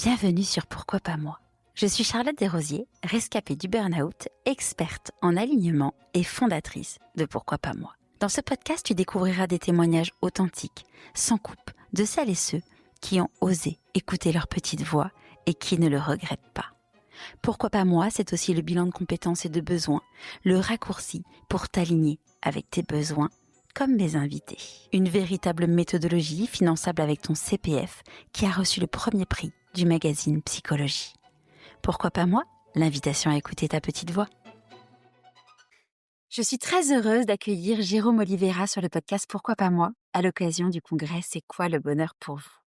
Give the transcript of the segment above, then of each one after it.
Bienvenue sur Pourquoi pas moi. Je suis Charlotte Desrosiers, rescapée du burn-out, experte en alignement et fondatrice de Pourquoi pas moi. Dans ce podcast, tu découvriras des témoignages authentiques, sans coupe, de celles et ceux qui ont osé écouter leur petite voix et qui ne le regrettent pas. Pourquoi pas moi, c'est aussi le bilan de compétences et de besoins, le raccourci pour t'aligner avec tes besoins, comme mes invités. Une véritable méthodologie finançable avec ton CPF qui a reçu le premier prix du magazine Psychologie. Pourquoi pas moi? L'invitation à écouter ta petite voix. Je suis très heureuse d'accueillir Jérôme Oliveira sur le podcast Pourquoi pas moi, à l'occasion du congrès C'est quoi le bonheur pour vous?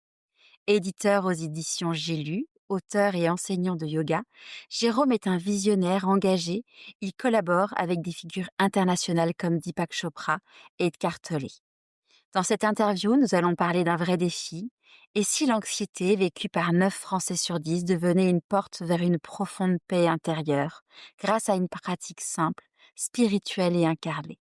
Éditeur aux éditions J'ai lu, auteur et enseignant de yoga, Jérôme est un visionnaire engagé. Il collabore avec des figures internationales comme Deepak Chopra et Eckhart Tolle. Dans cette interview, nous allons parler d'un vrai défi. Et si l'anxiété, vécue par 9 Français sur 10, devenait une porte vers une profonde paix intérieure, grâce à une pratique simple, spirituelle et incarnée?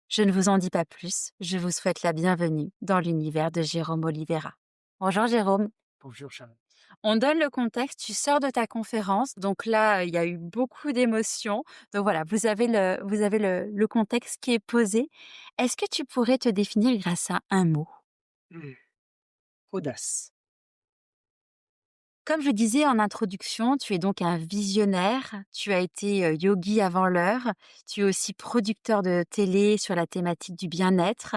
Je ne vous en dis pas plus, je vous souhaite la bienvenue dans l'univers de Jérôme Oliveira. Bonjour Jérôme. Bonjour Charlotte. On donne le contexte, tu sors de ta conférence, donc là, il y a eu beaucoup d'émotions. Donc voilà, vous avez le contexte qui est posé. Est-ce que tu pourrais te définir grâce à un mot? Audace. Comme je disais en introduction, tu es donc un visionnaire, tu as été yogi avant l'heure, tu es aussi producteur de télé sur la thématique du bien-être.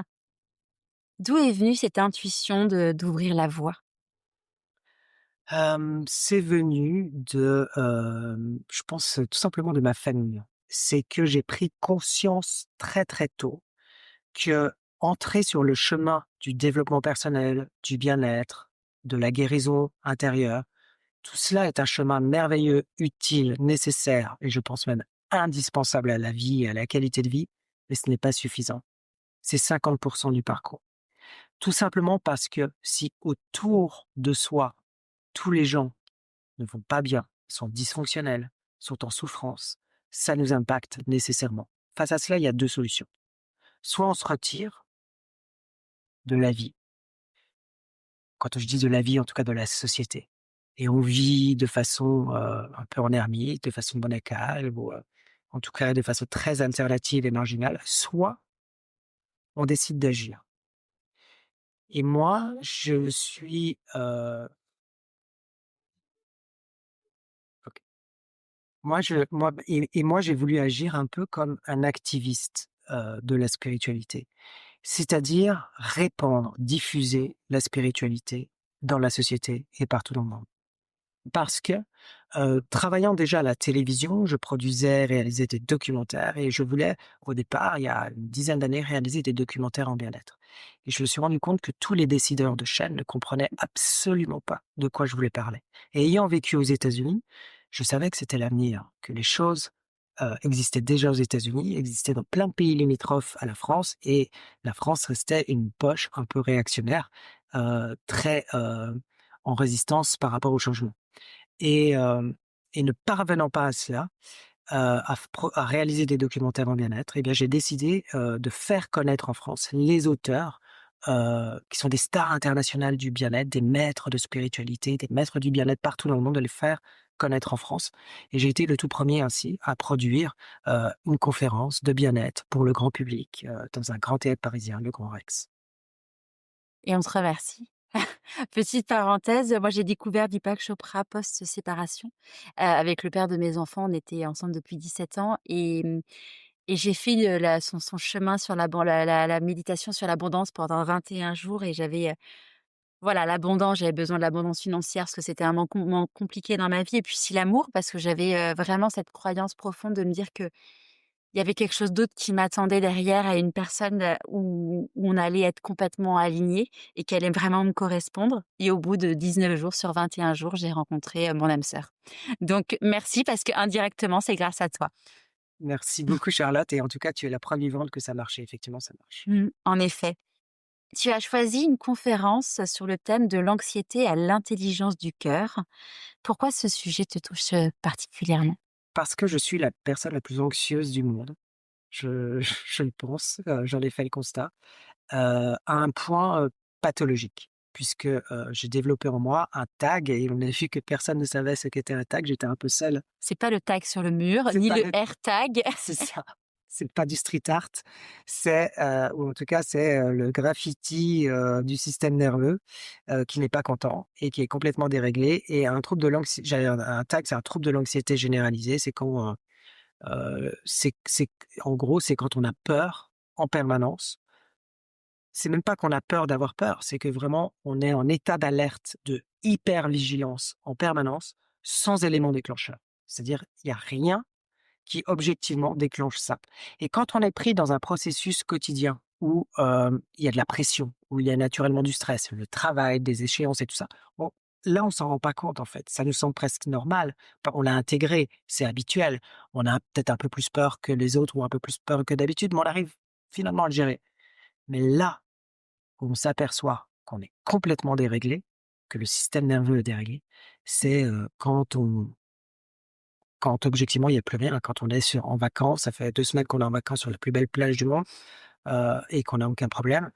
D'où est venue cette intuition d'ouvrir la voie? C'est venu de, je pense, tout simplement de ma famille. C'est que j'ai pris conscience très, très tôt qu'entrer sur le chemin du développement personnel, du bien-être, de la guérison intérieure, tout cela est un chemin merveilleux, utile, nécessaire et je pense même indispensable à la vie et à la qualité de vie, mais ce n'est pas suffisant. C'est 50 du parcours. Tout simplement parce que si autour de soi, tous les gens ne vont pas bien, sont dysfonctionnels, sont en souffrance, ça nous impacte nécessairement. Face à cela, il y a 2 solutions. Soit on se retire de la vie, quand je dis de la vie, en tout cas de la société, et on vit de façon, un peu en ermite, de façon monacale ou, en tout cas de façon très alternative et marginale, soit on décide d'agir. Et moi, je suis, OK. Moi, j'ai voulu agir un peu comme un activiste, de la spiritualité. C'est-à-dire répandre, diffuser la spiritualité dans la société et partout dans le monde. Parce que, travaillant déjà à la télévision, je produisais, réalisais des documentaires et je voulais, au départ, il y a une dizaine d'années, réaliser des documentaires en bien-être. Et je me suis rendu compte que tous les décideurs de chaîne ne comprenaient absolument pas de quoi je voulais parler. Et ayant vécu aux États-Unis, je savais que c'était l'avenir, que les choses, existaient déjà aux États-Unis, existaient dans plein de pays limitrophes à la France et la France restait une poche un peu réactionnaire, très, en résistance par rapport au changement. Et et ne parvenant pas à cela, à réaliser des documentaires en bien-être, eh bien, j'ai décidé, de faire connaître en France les auteurs, qui sont des stars internationales du bien-être, des maîtres de spiritualité, des maîtres du bien-être partout dans le monde, de les faire connaître en France. Et j'ai été le tout premier ainsi à produire, une conférence de bien-être pour le grand public, dans un grand théâtre parisien, le Grand Rex. Et on te remercie. Petite parenthèse, moi j'ai découvert Deepak Chopra post-séparation. Avec le père de mes enfants, on était ensemble depuis 17 ans et j'ai fait, son chemin sur la méditation sur l'abondance pendant 21 jours et j'avais, voilà, l'abondance, j'avais besoin de l'abondance financière parce que c'était un moment compliqué dans ma vie et puis si l'amour parce que j'avais, vraiment cette croyance profonde de me dire que il y avait quelque chose d'autre qui m'attendait derrière à une personne, où on allait être complètement alignés et qui allait vraiment me correspondre et au bout de 19 jours sur 21 jours, j'ai rencontré, mon âme sœur. Donc merci parce qu'indirectement, c'est grâce à toi. Merci beaucoup Charlotte et en tout cas, tu es la preuve vivante que ça marchait. Effectivement, ça marche. En effet. Tu as choisi une conférence sur le thème de l'anxiété à l'intelligence du cœur. Pourquoi ce sujet te touche, particulièrement? Parce que je suis la personne la plus anxieuse du monde. Je le pense, j'en ai fait le constat, à un point, pathologique. puisque, j'ai développé en moi un tag et on a vu que personne ne savait ce qu'était un tag. J'étais un peu seul. C'est pas le tag sur le mur, C'est ni pas le le AirTag. C'est ça, c'est pas du street art, c'est, ou en tout cas, c'est, le graffiti, du système nerveux, qui n'est pas content et qui est complètement déréglé et un trouble de un TAG, c'est un trouble de l'anxiété généralisée. C'est quand, c'est en gros, c'est quand on a peur en permanence. C'est même pas qu'on a peur d'avoir peur, c'est que vraiment on est en état d'alerte, de hypervigilance en permanence, sans élément déclencheur. C'est-à-dire, il y a rien qui objectivement déclenche ça. Et quand on est pris dans un processus quotidien où, il y a de la pression, où il y a naturellement du stress, le travail, des échéances et tout ça, on là, on s'en rend pas compte en fait. Ça nous semble presque normal. On l'a intégré, c'est habituel. On a peut-être un peu plus peur que les autres ou un peu plus peur que d'habitude, mais on arrive finalement à le gérer. Mais là, où on s'aperçoit qu'on est complètement déréglé, que le système nerveux est déréglé, c'est, quand objectivement il y a plus rien, quand on est en vacances, ça fait 2 semaines qu'on est en vacances sur la plus belle plage du monde, et qu'on a aucun problème,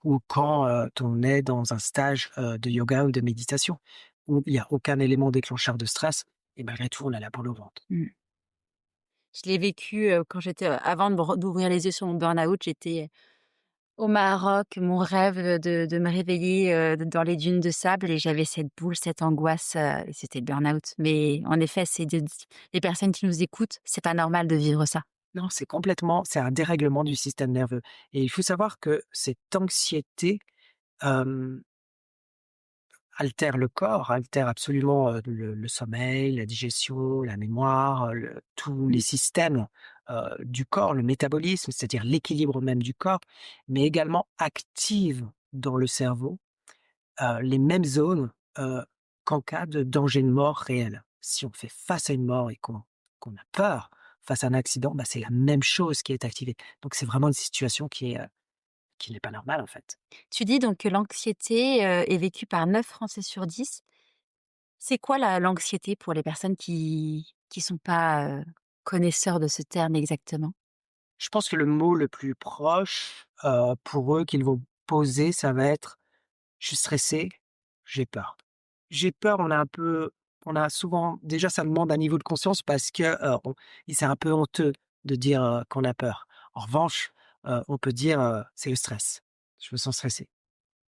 ou quand, on est dans un stage, de yoga ou de méditation, où il y a aucun élément déclencheur de stress et malgré tout on a la boule au ventre. Mmh. Je l'ai vécu, quand j'étais, avant d'ouvrir les yeux sur mon burn-out, j'étais au Maroc. Mon rêve, de me réveiller, dans les dunes de sable et j'avais cette boule, cette angoisse, et c'était le burn-out. Mais en effet, c'est de les personnes qui nous écoutent, c'est pas normal de vivre ça. Non, c'est un dérèglement du système nerveux et il faut savoir que cette anxiété, hem altère le corps, altère absolument, le sommeil, la digestion, la mémoire, tous les Mmh. systèmes, du corps, le métabolisme, c'est-à-dire l'équilibre même du corps, mais également active dans le cerveau, les mêmes zones, qu'en cas de danger de mort réel. Si on fait face à une mort et qu'on a peur face à un accident, bah, c'est la même chose qui est activée. Donc c'est vraiment une situation qui n'est pas normale, en fait. Tu dis donc que l'anxiété, est vécue par 9 Français sur 10. C'est quoi la l'anxiété pour les personnes qui sont pas, connaisseurs de ce terme exactement? Je pense que le mot le plus proche, pour eux qu'ils vont poser, ça va être: «Je suis stressé, j'ai peur». J'ai peur, on a souvent déjà ça demande un niveau de conscience parce que, on c'est un peu honteux de dire, qu'on a peur. En revanche, on peut dire, «C'est le stress, je me sens stressé».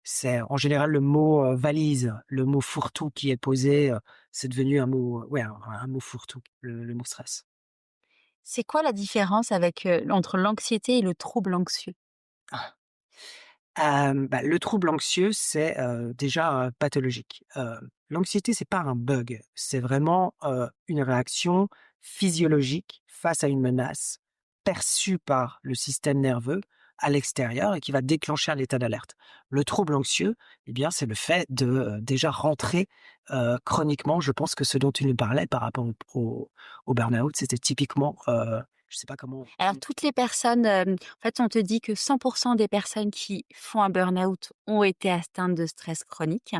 C'est en général le mot, valise, le mot fourre-tout qui est posé, c'est devenu un mot, ouais, un mot fourre-tout, le mot stress. C'est quoi la différence avec, entre l'anxiété et le trouble anxieux? Bah, le trouble anxieux, c'est, déjà, pathologique. L'anxiété, c'est pas un bug, c'est vraiment, une réaction physiologique face à une menace perçue par le système nerveux à l'extérieur et qui va déclencher un état d'alerte. Le trouble anxieux, eh bien, c'est le fait de, déjà rentrer, chroniquement. Je pense que ce dont tu nous parlais par rapport au burn-out, c'était typiquement, je sais pas comment Alors toutes les personnes, en fait, on te dit que 100 des personnes qui font un burn-out ont été atteintes de stress chronique.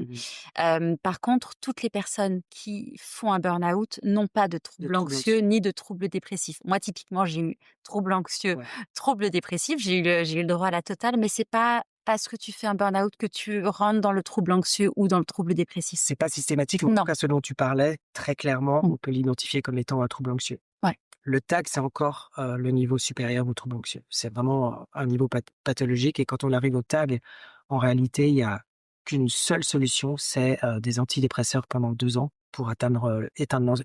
mmh Par contre, toutes les personnes qui font un burn-out n'ont pas de de troubles trouble anxieux anxieux. ni de troubles dépressifs. Moi, typiquement, j'ai eu trouble anxieux, Ouais. trouble dépressif, j'ai eu le droit à la totale, mais c'est pas parce que tu fais un burn-out que tu rentres dans le trouble anxieux ou dans le trouble dépressif. C'est pas systématique, mais en tout Non. cas, ce dont tu parlais, très clairement, Mmh. on peut l'identifier comme étant un trouble anxieux. Ouais. Le TAG, c'est encore, le niveau supérieur au trouble anxieux. C'est vraiment, un niveau pathologique et quand on arrive au TAG, en réalité, il y a qu'une seule solution, c'est, des antidépresseurs pendant 2 ans pour éteindre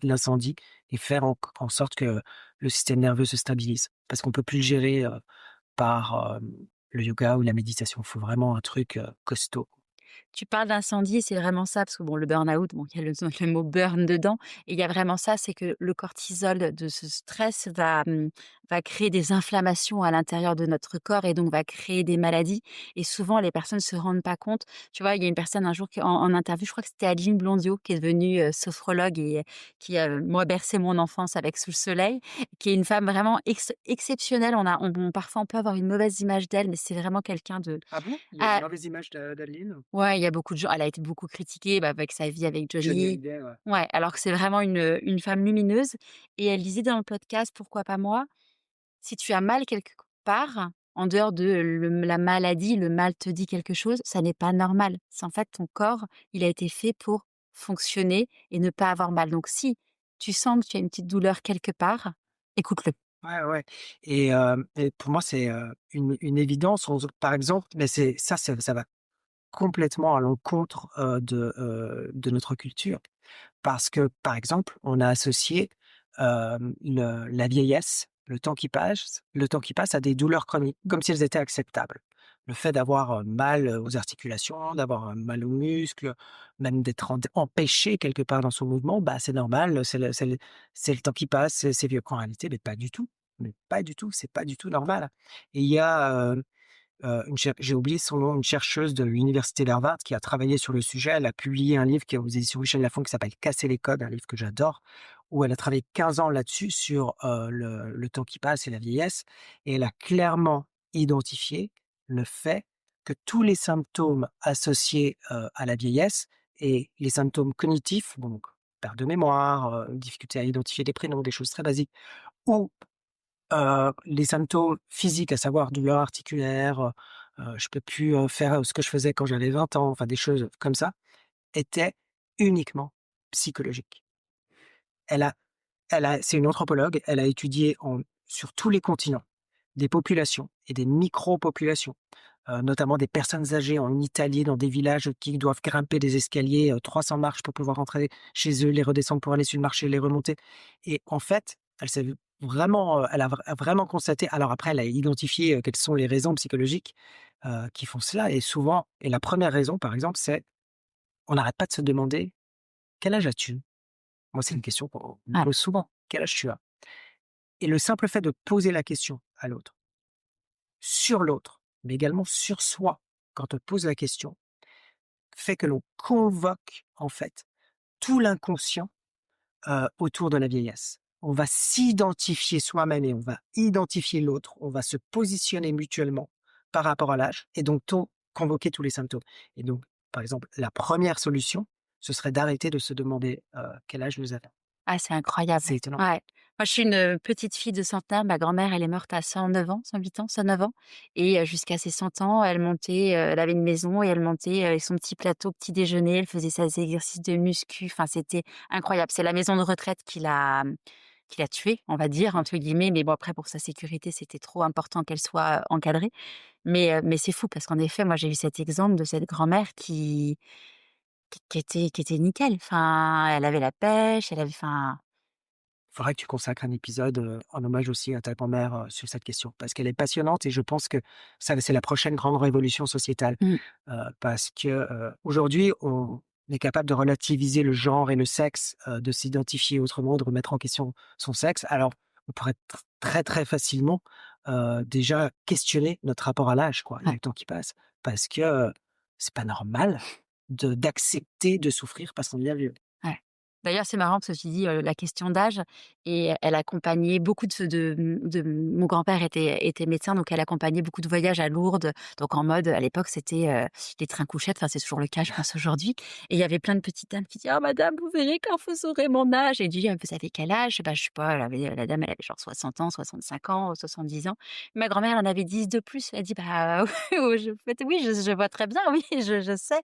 l'incendie et faire en sorte que le système nerveux se stabilise. Parce qu'on peut plus le gérer, par, le yoga ou la méditation. Il faut vraiment un truc, costaud. Tu parles d'incendie, c'est vraiment ça, parce que bon, le burn-out, bon, il y a le mot burn dedans et il y a vraiment ça, c'est que le cortisol de ce stress va créer des inflammations à l'intérieur de notre corps et donc va créer des maladies et souvent les personnes se rendent pas compte. Tu vois, il y a une personne un jour qui en interview, je crois que c'était Adeline Blondiot qui est devenue, sophrologue et qui a, moi, bercé mon enfance avec Sous le soleil, qui est une femme vraiment exceptionnelle. Parfois on peut avoir une mauvaise image d'elle, mais c'est vraiment quelqu'un de Ah bon? Il y a une ah mauvaise image d'Adeline? ouais, il y a beaucoup de gens, elle a été beaucoup critiquée, bah, avec sa vie avec Johnny Johnny. Hallyday, ouais. Ouais, alors que c'est vraiment une femme lumineuse et elle disait dans le podcast: «Pourquoi pas moi? Si tu as mal quelque part, en dehors de la maladie, le mal te dit quelque chose, ça n'est pas normal. C'est en fait ton corps, il a été fait pour fonctionner et ne pas avoir mal. Donc si tu sens que tu as une petite douleur quelque part, écoute-le. Ouais, ouais et pour moi, c'est, une évidence. Par exemple, mais ça va complètement à l'encontre, de notre culture. Parce que, par exemple, on a associé, la vieillesse, le temps qui passe à des douleurs chroniques, comme si elles étaient acceptables. Le fait d'avoir, mal, aux articulations, d'avoir, mal aux muscles, même d'être empêché quelque part dans son mouvement, bah, c'est normal, c'est le temps qui passe, c'est vieux. Qu'en réalité, mais pas du tout, c'est pas du tout normal et il y a, une cher j'ai oublié son nom, une chercheuse de l'université d'Harvard qui a travaillé sur le sujet. Elle a publié un livre qui est aux éditions Michel Lafon qui s'appelle «Casser les codes», un livre que j'adore, où elle a travaillé 15 ans là-dessus sur, le temps qui passe et la vieillesse et elle a clairement identifié le fait que tous les symptômes associés, à la vieillesse et les symptômes cognitifs, donc perte de mémoire, difficulté à identifier des prénoms, des choses très basiques ou les symptômes physiques, à savoir douleurs articulaires, je peux plus, faire, ce que je faisais quand j'avais 20 ans, enfin des choses comme ça, étaient uniquement psychologiques. Elle a c'est une anthropologue, elle a étudié sur tous les continents, des populations et des micro-populations, notamment des personnes âgées en Italie, dans des villages qui doivent grimper des escaliers, 300 marches pour pouvoir rentrer chez eux, les redescendre pour aller sur le marché, les remonter et en fait, elle s'est vraiment, elle a vraiment constaté alors après elle a identifié, quelles sont les raisons psychologiques, qui font cela et souvent et la première raison, par exemple, c'est on n'arrête pas de se demander: «Quel âge as-tu?» Moi, c'est une question qu'on me Ouais. pose souvent: «Quel âge tu as?» Et le simple fait de poser la question à l'autre, sur l'autre, mais également sur soi, quand on pose la question, fait que l'on convoque, en fait, tout l'inconscient, autour de la vieillesse. On va s'identifier soi-même et on va identifier l'autre, on va se positionner mutuellement par rapport à l'âge et donc convoquer tous les symptômes et donc, par exemple, la première solution, ce serait d'arrêter de se demander, quel âge nous avons. Ah, c'est incroyable. C'est étonnant. Ouais. Moi, je suis une, petite fille de centenaire. Ma grand-mère, elle est morte à 109 ans, 108 ans, 109 ans et jusqu'à ses 100 ans, elle montait, elle avait une maison et elle montait, avec son petit plateau petit déjeuner. Elle faisait ses exercices de muscu. Enfin, c'était incroyable. C'est la maison de retraite qui l'a tuée, on va dire, entre guillemets. Mais bon, après, pour sa sécurité, c'était trop important qu'elle soit, encadrée. Mais c'est fou parce qu'en effet, moi, j'ai eu cet exemple de cette grand-mère qui était nickel. Enfin, elle avait la pêche, elle avait enfin Faudrait que tu consacres un épisode, en hommage aussi à ta grand-mère, sur cette question, parce qu'elle est passionnante et je pense que ça c'est la prochaine grande révolution sociétale. mmh. Parce que, aujourd'hui, on est capable de relativiser le genre et le sexe, de s'identifier autrement, de remettre en question son sexe. Alors, on pourrait très, très facilement, déjà questionner notre rapport à l'âge, quoi et Ouais, le temps qui passe. Parce que, c'est pas normal d'accepter de souffrir parce qu'on devient vieux. ouais. D'ailleurs, c'est marrant parce que tu dis, la question d'âge et elle accompagnait beaucoup mon grand-père était médecin, donc elle accompagnait beaucoup de voyages à Lourdes, donc en mode, à l'époque, c'était, les trains couchettes, enfin, c'est toujours le cas, je pense, aujourd'hui et il y avait plein de petites dames qui disaient: «Oh madame, vous verrez quand vous aurez mon âge» et je dis: «Vous avez quel âge?» Bah, je sais pas, la dame, elle avait genre 60 ans, 65 ans, 70 ans. Ma grand-mère, elle en avait 10 de plus. Elle dit: «Bah, oui, je vois très bien, oui, je sais».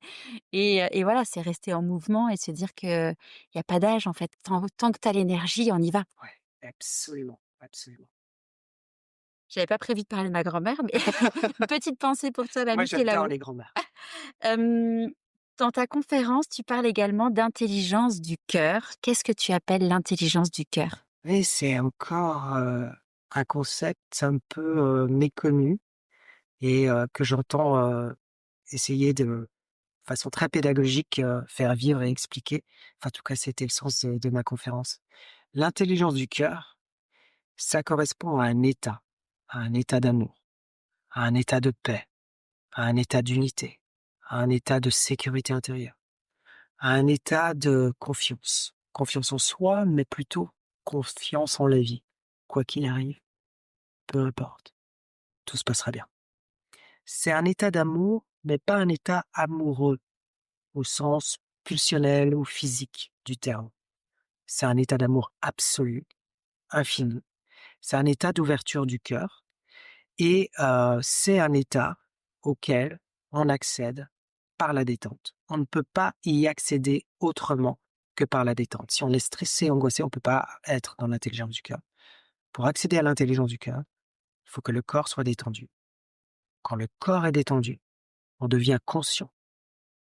Et voilà, c'est rester en mouvement et se dire qu'il y a pas d'âge en fait. Tant que tu as l'énergie, on y va. Ouais, absolument, absolument. J'avais pas prévu de parler de ma grand-mère, mais une petite pensée pour toi, Moi, mamie qui est j'adore là-haut. les grands-mères. Hem, Dans ta conférence, tu parles également d'intelligence du cœur. Qu'est-ce que tu appelles l'intelligence du cœur? Oui, c'est encore, un concept un peu, méconnu et que j'entends, essayer de façon très pédagogique, faire vivre et expliquer. Enfin, en tout cas, c'était le sens de ma conférence. L'intelligence du cœur, ça correspond à un état d'amour, à un état de paix, à un état d'unité, à un état de sécurité intérieure, à un état de confiance. Confiance en soi, mais plutôt confiance en la vie. Quoi qu'il arrive, peu importe, tout se passera bien. C'est un état d'amour, mais pas un état amoureux au sens pulsionnel ou physique du terme. C'est un état d'amour absolu, infini. C'est un état d'ouverture du cœur et c'est un état auquel on accède par la détente. On ne peut pas y accéder autrement que par la détente. Si on est stressé, angoissé, on ne peut pas être dans l'intelligence du cœur. Pour accéder à l'intelligence du cœur, il faut que le corps soit détendu. Quand le corps est détendu, on devient conscient.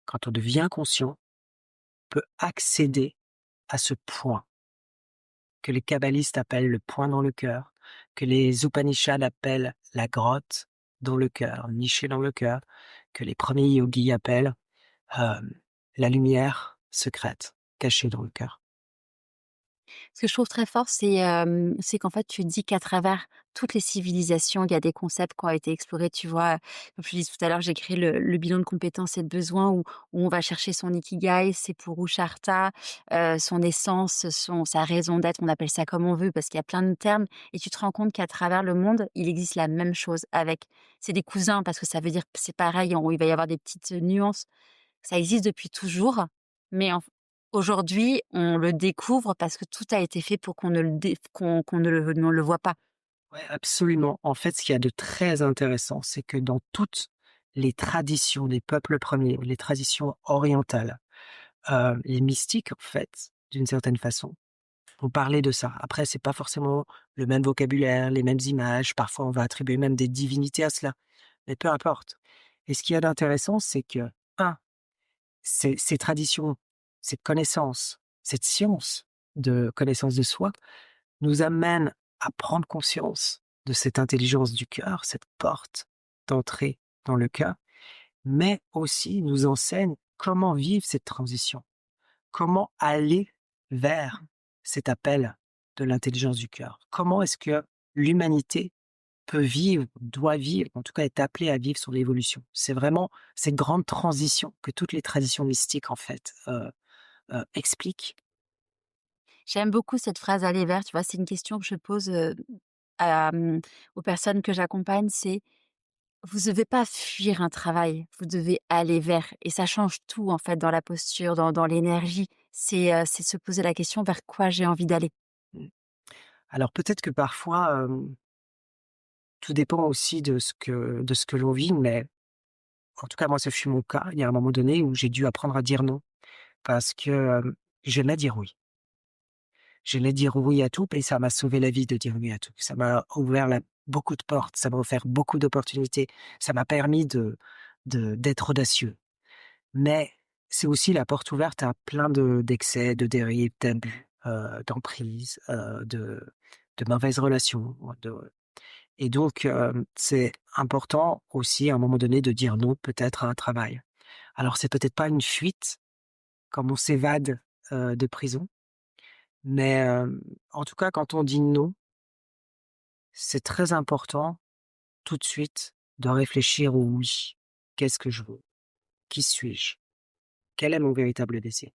Quand on devient conscient, on peut accéder à ce point que les kabbalistes appellent le point dans le cœur, que les Upanishads appellent la grotte dans le cœur, nichée dans le cœur, que les premiers yogis appellent hem, la lumière secrète cachée dans le cœur. Ce que je trouve très fort, c'est qu'en fait, tu dis qu'à travers toutes les civilisations, il y a des concepts qui ont été explorés, tu vois? Comme je te disais tout à l'heure, j'ai créé le bilan de compétences et de besoins où on va chercher son ikigai, c'est pour Purushartha, son essence, sa raison d'être, on appelle ça comme on veut parce qu'il y a plein de termes et tu te rends compte qu'à travers le monde, il existe la même chose avec c'est des cousins parce que ça veut dire que c'est pareil, il va y avoir des petites, nuances. Ça existe depuis toujours, mais aujourd'hui, on le découvre parce que tout a été fait pour qu'on ne le dé qu'on ne le voit pas. Ouais, absolument. En fait, ce qu'il y a de très intéressant, c'est que dans toutes les traditions des peuples premiers, les traditions orientales, les mystiques, en fait, d'une certaine façon, vont parler de ça. Après, c'est pas forcément le même vocabulaire, les mêmes images, parfois on va attribuer même des divinités à cela, mais peu importe. Et ce qu'il y a d'intéressant, c'est que, un, ces traditions, cette connaissance, cette science de connaissance de soi nous amènent à prendre conscience de cette intelligence du cœur, cette porte d'entrée dans le cœur, mais aussi nous enseigne comment vivre cette transition, comment aller vers cet appel de l'intelligence du cœur. Comment est-ce que l'humanité peut vivre, doit vivre, en tout cas est appelée à vivre son évolution. C'est vraiment cette grande transition que toutes les traditions mystiques en fait, expliquent. J'aime beaucoup cette phrase «aller vers», tu vois? C'est une question que je pose, à, aux personnes que j'accompagne, c'est: «Vous devez pas fuir un travail, vous devez aller vers» et ça change tout en fait dans la posture, dans l'énergie. C'est se poser la question: «Vers quoi j'ai envie d'aller?» Mmh. Alors peut-être que parfois, tout dépend aussi de ce que l'on vit, mais en tout cas moi ce fut mon cas. Il y a un moment donné où j'ai dû apprendre à dire non parce que, j'aimais dire oui. J'aimais dire oui à tout et ça m'a sauvé la vie de dire oui à tout. Ça m'a ouvert la beaucoup de portes, ça m'a offert beaucoup d'opportunités, ça m'a permis d'être audacieux. Mais c'est aussi la porte ouverte à plein d'excès, de dérives, d'abus, d'emprise, de mauvaises relations, et donc c'est important aussi à un moment donné de dire non peut-être à un travail. Alors c'est peut-être pas une fuite, comme on s'évade, de prison, mais en tout cas quand on dit non, c'est très important tout de suite de réfléchir au oui. Qu'est-ce que je veux? Qui suis-je? Quel est mon véritable désir?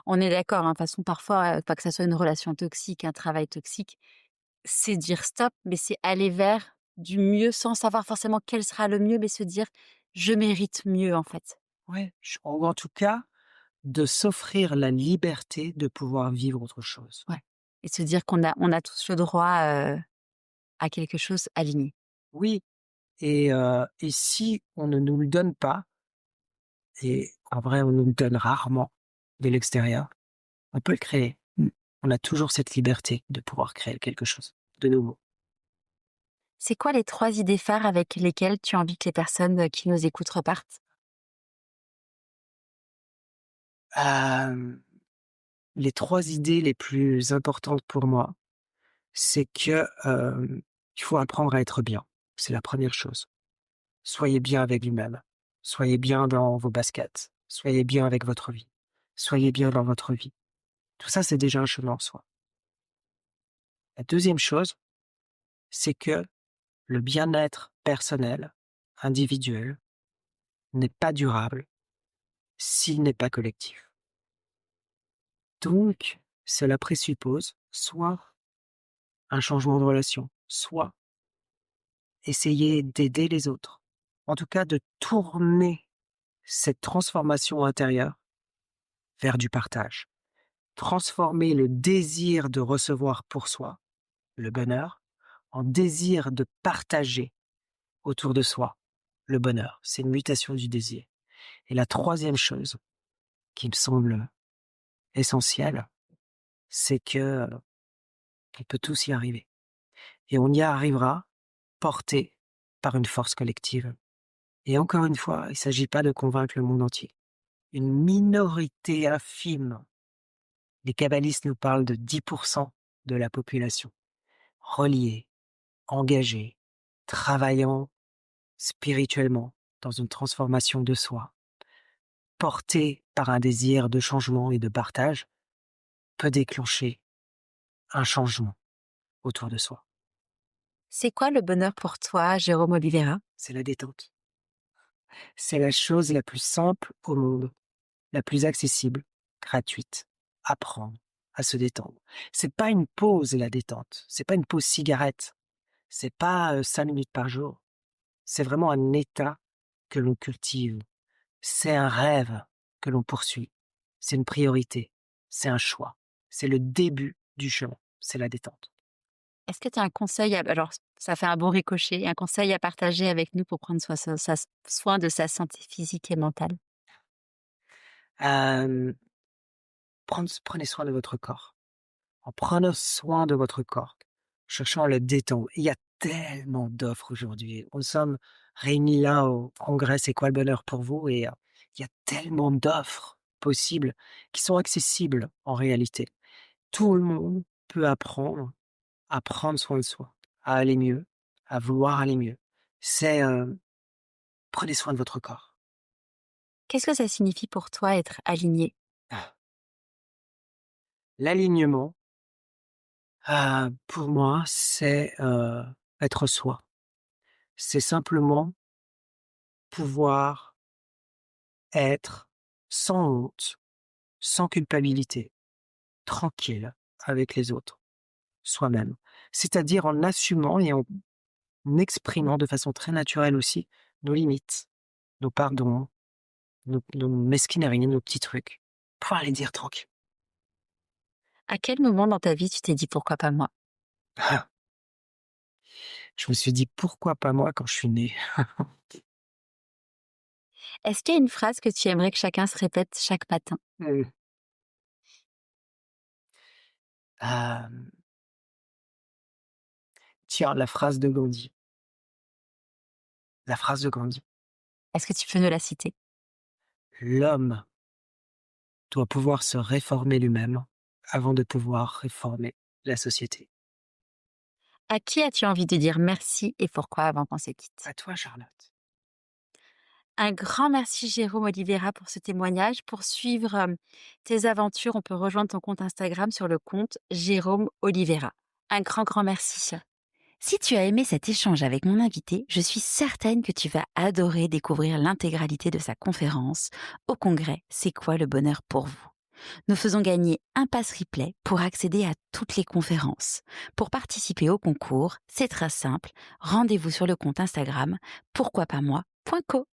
On est d'accord, hein, de toute façon parfois, pas que ça soit une relation toxique, un travail toxique, c'est dire stop, mais c'est aller vers du mieux sans savoir forcément quel sera le mieux, mais se dire: «Je mérite mieux», en fait. Ouais, ou en tout cas, de s'offrir la liberté de pouvoir vivre autre chose. Ouais et se dire qu'on a tous le droit, à quelque chose aligné. Oui, et si on ne nous le donne pas, et en vrai, on nous le donne rarement de l'extérieur, on peut le créer. On a toujours cette liberté de pouvoir créer quelque chose de nouveau. C'est quoi les 3 idées phares avec lesquelles tu as envie que les personnes, qui nous écoutent repartent? Hem, les 3 idées les plus importantes pour moi, c'est que, il faut apprendre à être bien. C'est la première chose. Soyez bien avec vous-même. Soyez bien dans vos baskets. Soyez bien avec votre vie. Soyez bien dans votre vie. Tout ça, c'est déjà un chemin en soi. La deuxième chose, c'est que le bien-être personnel, individuel, n'est pas durable s'il n'est pas collectif. Donc, cela présuppose soit un changement de relation, soit essayer d'aider les autres. En tout cas, de tourner cette transformation intérieure vers du partage. Transformer le désir de recevoir pour soi, le bonheur, en désir de partager autour de soi, le bonheur. C'est une mutation du désir. Et la troisième chose qui me semble essentielle, c'est que, on peut tous y arriver et on y arrivera porté par une force collective. Et encore une fois, il ne s'agit pas de convaincre le monde entier. Une minorité infime, les kabbalistes nous parlent de 10 de la population, reliée, engagée, travaillant spirituellement dans une transformation de soi, portée par un désir de changement et de partage, peut déclencher un changement autour de soi. C'est quoi le bonheur pour toi, Jérôme Oliveira? C'est la détente. C'est la chose la plus simple au monde, la plus accessible, gratuite. Apprendre à se détendre. C'est pas une pause, la détente. C'est pas une pause cigarette. C'est pas 5 minutes par jour. C'est vraiment un état que l'on cultive. C'est un rêve que l'on poursuit. C'est une priorité. C'est un choix. C'est le début du chemin. C'est la détente. Est-ce que tu as un conseil alors ça fait un bon ricochet, un conseil à partager avec nous pour prendre soin de sa santé physique et mentale? Hem, prenez soin de votre corps. En prenant soin de votre corps, cherchant à le détendre. Il y a tellement d'offres aujourd'hui. Nous sommes réunis là au congrès «C'est quoi le bonheur pour vous?» et il y a tellement d'offres possibles qui sont accessibles en réalité. Tout le monde peut apprendre à prendre soin de soi, à aller mieux, à vouloir aller mieux. C'est, prenez soin de votre corps. Qu'est-ce que ça signifie pour toi être aligné? Ah, l'alignement, pour moi, c'est, être soi. C'est simplement pouvoir être sans honte, sans culpabilité, tranquille avec les autres, soi-même. C'est-à-dire en assumant et en exprimant de façon très naturelle aussi nos limites, nos pardons, nos mesquineries, nos petits trucs. Pouvoir les dire tranquille. À quel moment dans ta vie tu t'es dit: «Pourquoi pas moi»? Je me suis dit: «Pourquoi pas moi?» quand je suis né. Est-ce qu'il y a une phrase que tu aimerais que chacun se répète chaque matin? Mmh. Tiens, la phrase de Gandhi. La phrase de Gandhi: Est-ce que tu peux nous la citer? «L'homme doit pouvoir se réformer lui-même avant de pouvoir réformer la société». À qui as-tu envie de dire merci et pourquoi avant qu'on se quitte? À toi, Charlotte. Un grand merci Jérôme Oliveira pour ce témoignage. Pour suivre, tes aventures, on peut rejoindre ton compte Instagram sur le compte Jérôme Oliveira. Un grand, grand merci. Si tu as aimé cet échange avec mon invité, je suis certaine que tu vas adorer découvrir l'intégralité de sa conférence au congrès «C'est quoi le bonheur pour vous?». Nous faisons gagner un pass replay pour accéder à toutes les conférences. Pour participer au concours, c'est très simple. Rendez-vous sur le compte Instagram pourquoi pas moi.co.